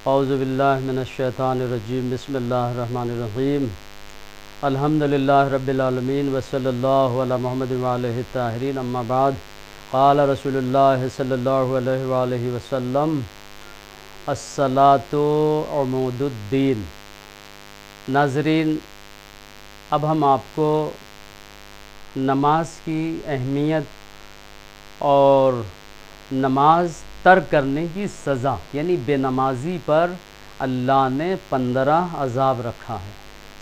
اعوذ باللہ من الشیطان الرجیم بسم اللہ الرحمن الرحیم الحمدللہ رب العالمین وصلی اللہ علی محمد وآلہ الطاہرین اما بعد قال رسول اللہ صلی اللہ علیہ وآلہ وسلم الصلاۃ عمود الدین۔ ناظرین، اب ہم آپ کو نماز کی اہمیت اور نماز ترک کرنے کی سزا یعنی بے نمازی پر اللہ نے 15 عذاب رکھا ہے۔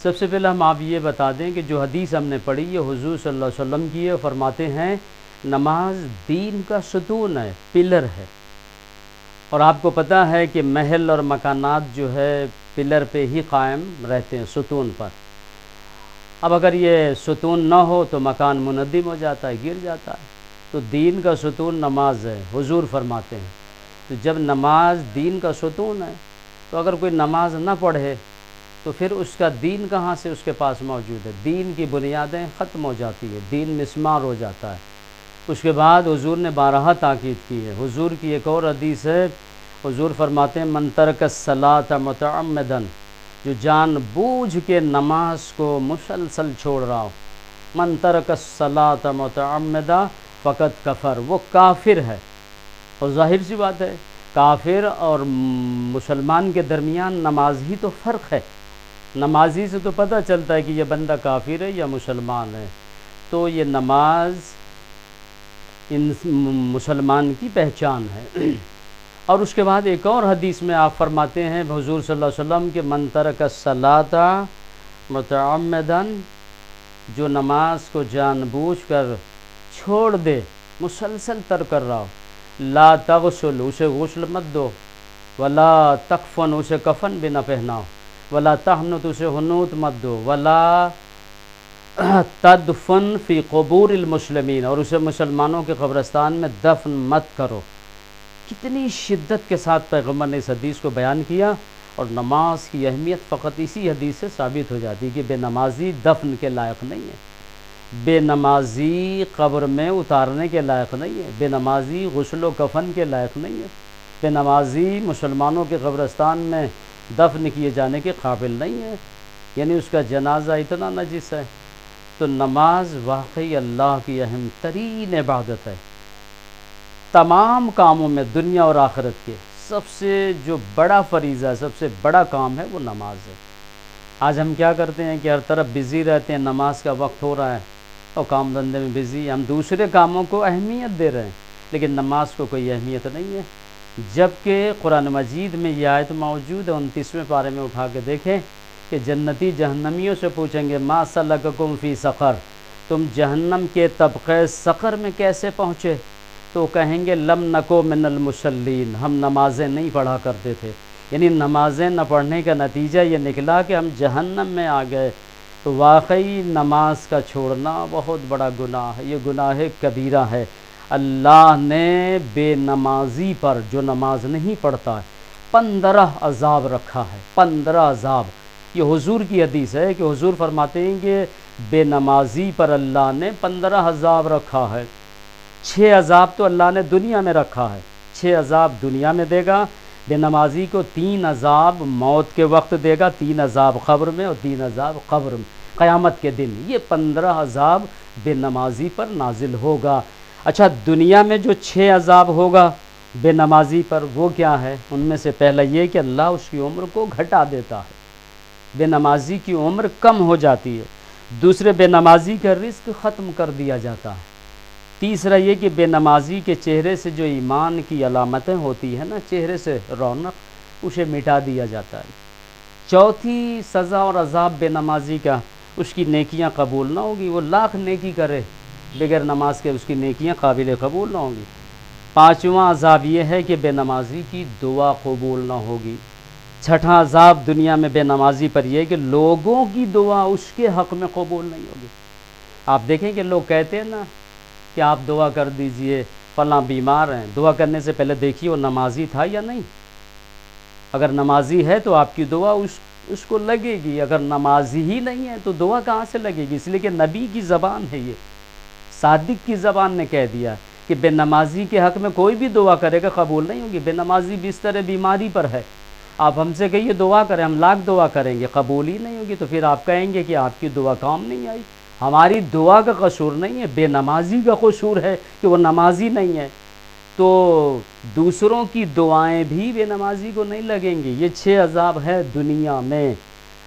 سب سے پہلے ہم آپ یہ بتا دیں کہ جو حدیث ہم نے پڑھی یہ حضور صلی اللہ علیہ وسلم کی ہے، فرماتے ہیں نماز دین کا ستون ہے، پلر ہے۔ اور آپ کو پتہ ہے کہ محل اور مکانات جو ہے پلر پہ ہی قائم رہتے ہیں، ستون پر۔ اب اگر یہ ستون نہ ہو تو مکان منہدم ہو جاتا ہے، گر جاتا ہے۔ تو دین کا ستون نماز ہے، حضور فرماتے ہیں۔ تو جب نماز دین کا ستون ہے تو اگر کوئی نماز نہ پڑھے تو پھر اس کا دین کہاں سے اس کے پاس موجود ہے؟ دین کی بنیادیں ختم ہو جاتی ہے، دین مسمار ہو جاتا ہے۔ اس کے بعد حضور نے بارہا تاکید کی ہے۔ حضور کی ایک اور حدیث ہے، حضور فرماتے ہیں من ترک الصلاۃ متعمدا، جو جان بوجھ کے نماز کو مسلسل چھوڑ رہا ہو، من ترک الصلاۃ متعمدا فقط کفر، وہ کافر ہے۔ اور ظاہر سی بات ہے، کافر اور مسلمان کے درمیان نماز ہی تو فرق ہے۔ نمازی سے تو پتہ چلتا ہے کہ یہ بندہ کافر ہے یا مسلمان ہے۔ تو یہ نماز ان مسلمان کی پہچان ہے۔ اور اس کے بعد ایک اور حدیث میں آپ فرماتے ہیں حضور صلی اللہ علیہ وسلم کہ من ترک الصلاۃ متعمدا، جو نماز کو جان بوجھ کر چھوڑ دے، مسلسل ترک کر رہا ہو، لا تغسل، اسے غسل مت دو، ولا تکفن، اسے کفن بھی نہ پہناؤ، ولا تحنت، اسے حنوت مت دو، ولا تدفن فی قبور المسلمین، اور اسے مسلمانوں کے قبرستان میں دفن مت کرو۔ کتنی شدت کے ساتھ پیغمبر نے اس حدیث کو بیان کیا، اور نماز کی اہمیت فقط اسی حدیث سے ثابت ہو جاتی ہے کہ بے نمازی دفن کے لائق نہیں ہے، بے نمازی قبر میں اتارنے کے لائق نہیں ہے، بے نمازی غسل و کفن کے لائق نہیں ہے، بے نمازی مسلمانوں کے قبرستان میں دفن کیے جانے کے قابل نہیں ہے، یعنی اس کا جنازہ اتنا نجس ہے۔ تو نماز واقعی اللہ کی اہم ترین عبادت ہے۔ تمام کاموں میں دنیا اور آخرت کے سب سے جو بڑا فریضہ ہے، سب سے بڑا کام ہے، وہ نماز ہے۔ آج ہم کیا کرتے ہیں کہ ہر طرف بزی رہتے ہیں، نماز کا وقت ہو رہا ہے اور کام دھندے میں بزی، ہم دوسرے کاموں کو اہمیت دے رہے ہیں لیکن نماز کو کوئی اہمیت نہیں ہے۔ جبکہ قرآن مجید میں یہ آیت موجود ہے، 29ویں پارے میں اٹھا کے دیکھیں کہ جنتی جہنمیوں سے پوچھیں گے ما سلککم فی سقر، تم جہنم کے طبقہ سقر میں کیسے پہنچے؟ تو کہیں گے لم نکو من المصلین، ہم نمازیں نہیں پڑھا کرتے تھے۔ یعنی نمازیں نہ پڑھنے کا نتیجہ یہ نکلا کہ ہم جہنم میں آ گئے۔ تو واقعی نماز کا چھوڑنا بہت بڑا گناہ ہے، یہ گناہ کبیرہ ہے۔ اللہ نے بے نمازی پر، جو نماز نہیں پڑھتا ہے، 15 عذاب رکھا ہے، 15 عذاب۔ یہ حضور کی حدیث ہے کہ حضور فرماتے ہیں کہ بے نمازی پر اللہ نے 15 عذاب رکھا ہے۔ 6 عذاب تو اللہ نے دنیا میں رکھا ہے، 6 عذاب دنیا میں دے گا بے نمازی کو، 3 عذاب موت کے وقت دے گا، 3 عذاب قبر میں اور 3 عذاب قبر میں قیامت کے دن۔ یہ 15 عذاب بے نمازی پر نازل ہوگا۔ اچھا، دنیا میں جو 6 عذاب ہوگا بے نمازی پر وہ کیا ہے؟ ان میں سے پہلا یہ کہ اللہ اس کی عمر کو گھٹا دیتا ہے، بے نمازی کی عمر کم ہو جاتی ہے۔ دوسرے، بے نمازی کا رزق ختم کر دیا جاتا ہے۔ تیسرا یہ کہ بے نمازی کے چہرے سے جو ایمان کی علامتیں ہوتی ہیں نا، چہرے سے رونق، اسے مٹا دیا جاتا ہے۔ چوتھی سزا اور عذاب بے نمازی کا، اس کی نیکیاں قبول نہ ہوگی، وہ لاکھ نیکی کرے بغیر نماز کے اس کی نیکیاں قابل قبول نہ ہوں گی۔ پانچواں عذاب یہ ہے کہ بے نمازی کی دعا قبول نہ ہوگی۔ چھٹا عذاب دنیا میں بے نمازی پر یہ کہ لوگوں کی دعا اس کے حق میں قبول نہیں ہوگی۔ آپ دیکھیں کہ لوگ کہتے ہیں نا کہ آپ دعا کر دیجئے، فلاں بیمار ہیں، دعا کرنے سے پہلے دیکھیے وہ نمازی تھا یا نہیں۔ اگر نمازی ہے تو آپ کی دعا اس کو لگے گی، اگر نمازی ہی نہیں ہے تو دعا کہاں سے لگے گی؟ اس لیے کہ نبی کی زبان ہے، یہ صادق کی زبان نے کہہ دیا کہ بے نمازی کے حق میں کوئی بھی دعا کرے گا قبول نہیں ہوگی۔ بے نمازی بستر بیماری پر ہے، آپ ہم سے کہیے دعا کریں، ہم لاکھ دعا کریں گے، قبول ہی نہیں ہوگی، تو پھر آپ کہیں گے کہ آپ کی دعا کام نہیں آئی۔ ہماری دعا کا قصور نہیں ہے، بے نمازی کا قصور ہے کہ وہ نمازی نہیں ہے۔ تو دوسروں کی دعائیں بھی بے نمازی کو نہیں لگیں گی۔ یہ 6 عذاب ہے دنیا میں۔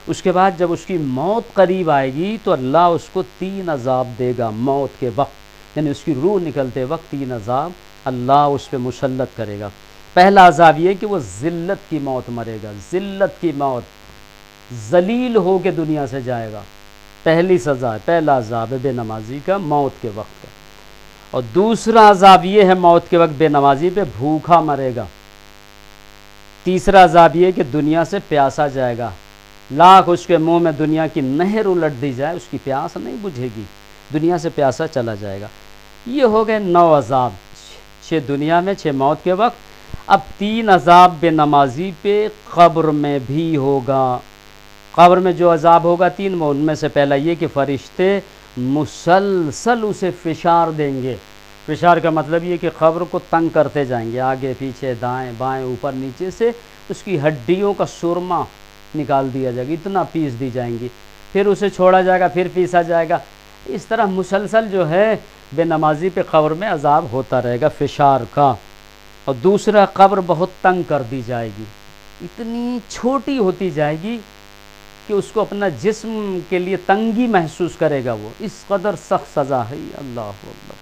اس کے بعد جب اس کی موت قریب آئے گی تو اللہ اس کو 3 عذاب دے گا موت کے وقت، یعنی اس کی روح نکلتے وقت 3 عذاب اللہ اس پہ مسلط کرے گا۔ پہلا عذاب یہ کہ وہ ذلت کی موت مرے گا، ذلت کی موت، ذلیل ہو کے دنیا سے جائے گا۔ پہلی سزا ہے، پہلا عذاب ہے بے نمازی کا موت کے وقت کا۔ اور دوسرا عذاب یہ ہے موت کے وقت بے نمازی پہ بھوکا مرے گا۔ تیسرا عذاب یہ کہ دنیا سے پیاسا جائے گا، لاکھ اس کے منہ میں دنیا کی نہر الٹ دی جائے اس کی پیاس نہیں بجھے گی، دنیا سے پیاسا چلا جائے گا۔ یہ ہو گئے 9 عذاب، 6 دنیا میں، 6 موت کے وقت۔ اب 3 عذاب بے نمازی پہ قبر میں بھی ہوگا۔ قبر میں جو عذاب ہوگا 3 میں، ان میں سے پہلا یہ کہ فرشتے مسلسل اسے فشار دیں گے۔ فشار کا مطلب یہ کہ قبر کو تنگ کرتے جائیں گے، آگے پیچھے دائیں بائیں اوپر نیچے سے اس کی ہڈیوں کا سرما نکال دیا جائے گا، اتنا پیس دی جائیں گی، پھر اسے چھوڑا جائے گا، پھر پیسا جائے گا۔ اس طرح مسلسل جو ہے بے نمازی پہ قبر میں عذاب ہوتا رہے گا فشار کا۔ اور دوسرا، قبر بہت تنگ کر دی جائے گی، اتنی چھوٹی ہوتی جائے گی کہ اس کو اپنا جسم کے لیے تنگی محسوس کرے گا، وہ اس قدر سخت سزا ہے۔ اللہ اکبر۔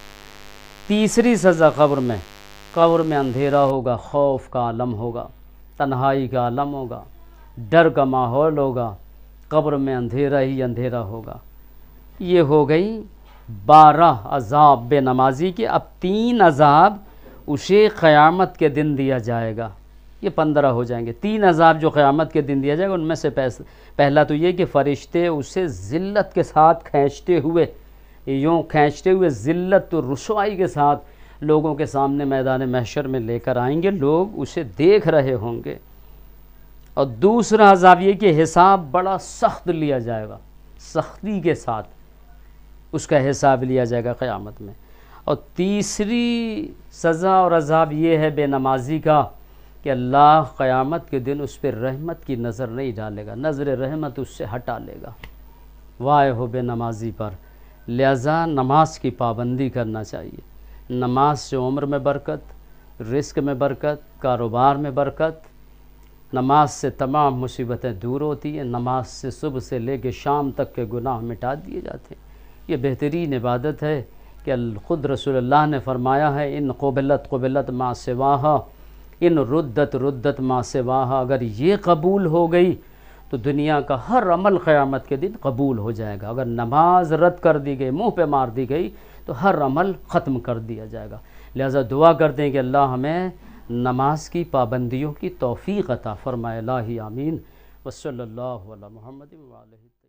تیسری سزا قبر میں اندھیرا ہوگا، خوف کا عالم ہوگا، تنہائی کا عالم ہوگا، ڈر کا ماحول ہوگا، قبر میں اندھیرا ہی اندھیرا ہوگا۔ یہ ہو گئی 12 عذاب بے نمازی کے۔ اب 3 عذاب اسے قیامت کے دن دیا جائے گا، یہ 15 ہو جائیں گے۔ 3 عذاب جو قیامت کے دن دیا جائے گا، ان میں سے پہلا تو یہ کہ فرشتے اسے ذلت کے ساتھ کھینچتے ہوئے، یوں کھینچتے ہوئے ذلت و رسوائی کے ساتھ لوگوں کے سامنے میدان محشر میں لے کر آئیں گے، لوگ اسے دیکھ رہے ہوں گے۔ اور دوسرا عذاب یہ کہ حساب بڑا سخت لیا جائے گا، سختی کے ساتھ اس کا حساب لیا جائے گا قیامت میں۔ اور تیسری سزا اور عذاب یہ ہے بے نمازی کا کہ اللہ قیامت کے دن اس پہ رحمت کی نظر نہیں ڈالے گا، نظر رحمت اس سے ہٹا لے گا۔ وائے ہو بے نمازی پر۔ لہذا نماز کی پابندی کرنا چاہیے۔ نماز سے عمر میں برکت، رزق میں برکت، کاروبار میں برکت۔ نماز سے تمام مصیبتیں دور ہوتی ہیں، نماز سے صبح سے لے کے شام تک کے گناہ مٹا دیے جاتے ہیں۔ یہ بہترین عبادت ہے کہ خود رسول اللہ نے فرمایا ہے، ان قبلت ما سواہا، ان ردت ما سواہا۔ اگر یہ قبول ہو گئی تو دنیا کا ہر عمل قیامت کے دن قبول ہو جائے گا۔ اگر نماز رد کر دی گئی، منہ پہ مار دی گئی، تو ہر عمل ختم کر دیا جائے گا۔ لہذا دعا کرتے ہیں کہ اللہ ہمیں نماز کی پابندیوں کی توفیق عطا فرمائے۔ الہی آمین۔ وصلی اللہ علی محمد وآلہ